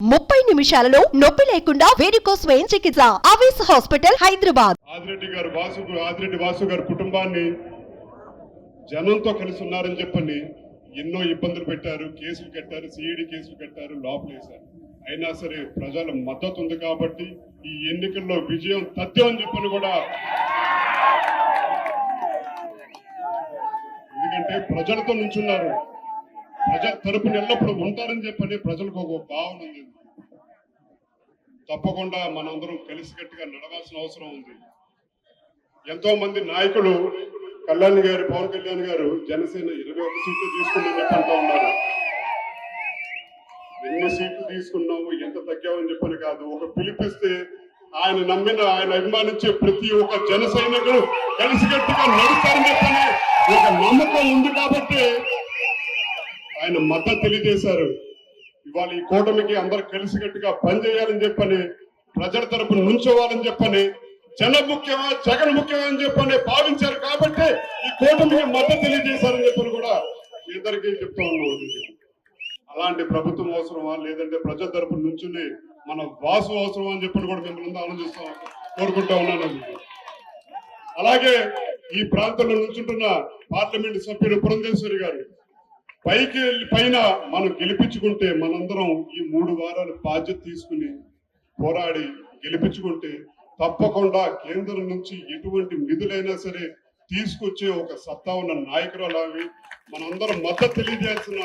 30 నిమిషాలలో నొప్పి లేకుండా వేడికోస్ వెయిన్ చికిత్స ఆవేశ హాస్పిటల్ హైదరాబాద్. ఆదిరెడ్డి వాసు గారి కుటుంబాన్ని జనంతో కలిసి ఉన్నారని చెప్పని ఎన్నో ఇబ్బందులు పెట్టారు, కేసులు కట్టారు, సిఐడి కేసులు కట్టారు, లోపలేశారు. అయినా సరే ప్రజల మద్దతు ఉంది కాబట్టి ఈ ఎన్నికల్లో విజయం తథ్యం అని చెప్పని కూడా, ఎందుకంటే ప్రజలతో నుంచున్నారు, ప్రజల తరపున ఎల్లప్పుడూ ఉంటారని చెప్పని ప్రజలకు ఒక భావన ఉంది. తప్పకుండా మనందరం కలిసికట్టుగా నడవాల్సిన అవసరం ఉంది. ఎంతో మంది నాయకులు పవన్ కళ్యాణ్ గారు జనసేన 21 సీట్లు తీసుకుని అంటూ ఉన్నారు. ఎన్ని సీట్లు తీసుకున్నాము, ఎంత తగ్గామని చెప్పని కాదు, ఒక పిలిపిస్తే ఆయన నమ్మిన, ఆయన అభిమానించే ప్రతి ఒక్క జన సైనికులు కలిసికట్టుగా నడుస్తారని చెప్పని ఒక నమ్మకం ఉంది కాబట్టి ఆయన మద్దతు తెలియజేశారు. ఇవాళ ఈ కూటమికి అందరు కలిసికట్టుగా పనిచేయాలని చెప్పని, ప్రజల తరపున నుంచోవాలని చెప్పని, జనం ముఖ్యమా జగన్ ముఖ్యమా అని చెప్పని భావించారు కాబట్టి ఈ కూటమికి మద్దతు తెలియజేశారని చెప్పని కూడా ఇద్దరికి చెప్తా ఉన్నాం. అలాంటి ప్రభుత్వం అవసరమా, లేదంటే ప్రజల తరపున నుంచుని మన వాసు అవసరం అని చెప్పని కూడా మిమ్మల్ని ఆలోచిస్తాం కోరుకుంటా ఉన్నాను. అలాగే ఈ ప్రాంతంలో నుంచుంటున్న పార్లమెంట్ సభ్యులు పురంధేశ్వరి గారు పైన మనం గెలిపించుకుంటే, మనందరం ఈ 3 వారాలు బాధ్యత తీసుకుని పోరాడి గెలిపించుకుంటే తప్పకుండా కేంద్రం నుంచి ఎటువంటి నిధులైనా సరే తీసుకొచ్చే ఒక సత్తా ఉన్న నాయకురాలు మనందరం మద్దతు తెలియజేయాల్సిన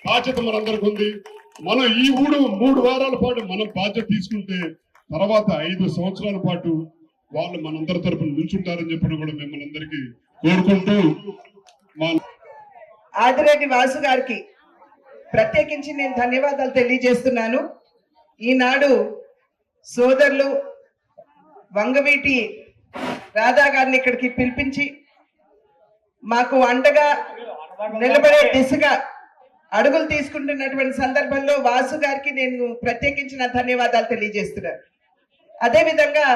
బాధ్యత మనందరికి ఉంది. మనం ఈ 3 వారాల పాటు మనం బాధ్యత తీసుకుంటే తర్వాత 5 సంవత్సరాల పాటు వాళ్ళు మనందరి తరపున నుంచుంటారని చెప్పి కూడా మిమ్మల్ని అందరికీ కోరుకుంటూ, ఆదిరెడ్డి వాసు గారికి ప్రత్యేకించి నేను ధన్యవాదాలు తెలియజేస్తున్నాను. ఈనాడు సోదరులు వంగవీటి రాధా గారిని ఇక్కడికి పిలిపించి మాకు అండగా నిలబడే దిశగా అడుగులు తీసుకుంటున్నటువంటి సందర్భంలో వాసు గారికి నేను ప్రత్యేకించిన ధన్యవాదాలు తెలియజేస్తున్నాను. అదేవిధంగా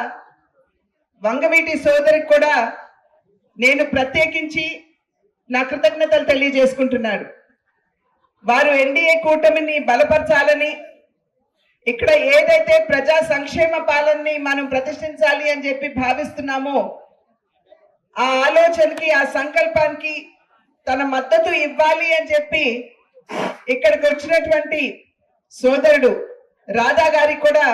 వంగవీటి సోదరికి కూడా నేను ప్రత్యేకించి నా కృతజ్ఞతలు తెలియజేసుకుంటున్నాడు. వారు ఎన్డీఏ కూటమిని బలపరచాలని, ఇక్కడ ఏదైతే ప్రజా సంక్షేమ పాలనని మనం ప్రతిష్ఠించాలి అని చెప్పి భావిస్తున్నామో ఆ ఆలోచనకి, ఆ సంకల్పానికి తన మద్దతు ఇవ్వాలి అని చెప్పి ఇక్కడికి వచ్చినటువంటి సోదరుడు రాధా గారికి కూడా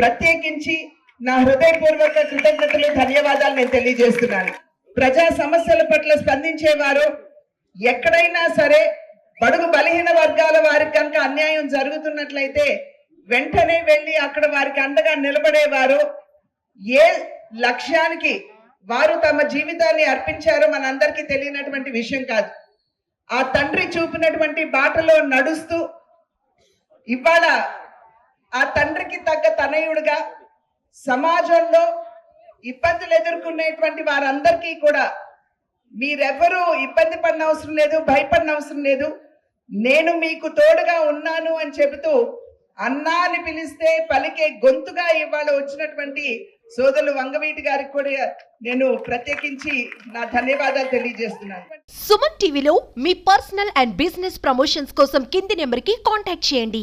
ప్రత్యేకించి నా హృదయపూర్వక కృతజ్ఞతలు, ధన్యవాదాలు నేను తెలియజేస్తున్నాను. ప్రజా సమస్యల పట్ల స్పందించేవారు, ఎక్కడైనా సరే బడుగు బలహీన వర్గాల వారికి కనుక అన్యాయం జరుగుతున్నట్లయితే వెంటనే వెళ్ళి అక్కడ వారికి అండగా నిలబడేవారు. ఏ లక్ష్యానికి వారు తమ జీవితాన్ని అర్పించారో మనందరికీ తెలియనటువంటి విషయం కాదు. ఆ తండ్రి చూపినటువంటి బాటలో నడుస్తూ ఇవాళ ఆ తండ్రికి తగ్గ తనయుడుగా సమాజంలో ఇబ్బందులు ఎదుర్కొనేటువంటి వారందరికీ కూడా మీరెవరూ ఇబ్బంది పడిన అవసరం లేదు, భయపడిన అవసరం లేదు, నేను మీకు తోడుగా ఉన్నాను అని చెబుతూ అన్నా అని పిలిస్తే పలికే గొంతుగా ఇవాళ వచ్చినటువంటి సోదరులు వంగవీటి గారికి కూడా నేను ప్రత్యేకించి నా ధన్యవాదాలు తెలియజేస్తున్నాను. సుమన్ టీవీలో మీ పర్సనల్ అండ్ బిజినెస్ ప్రమోషన్స్ కోసం కింది నెంబర్కి కాంటాక్ట్ చేయండి.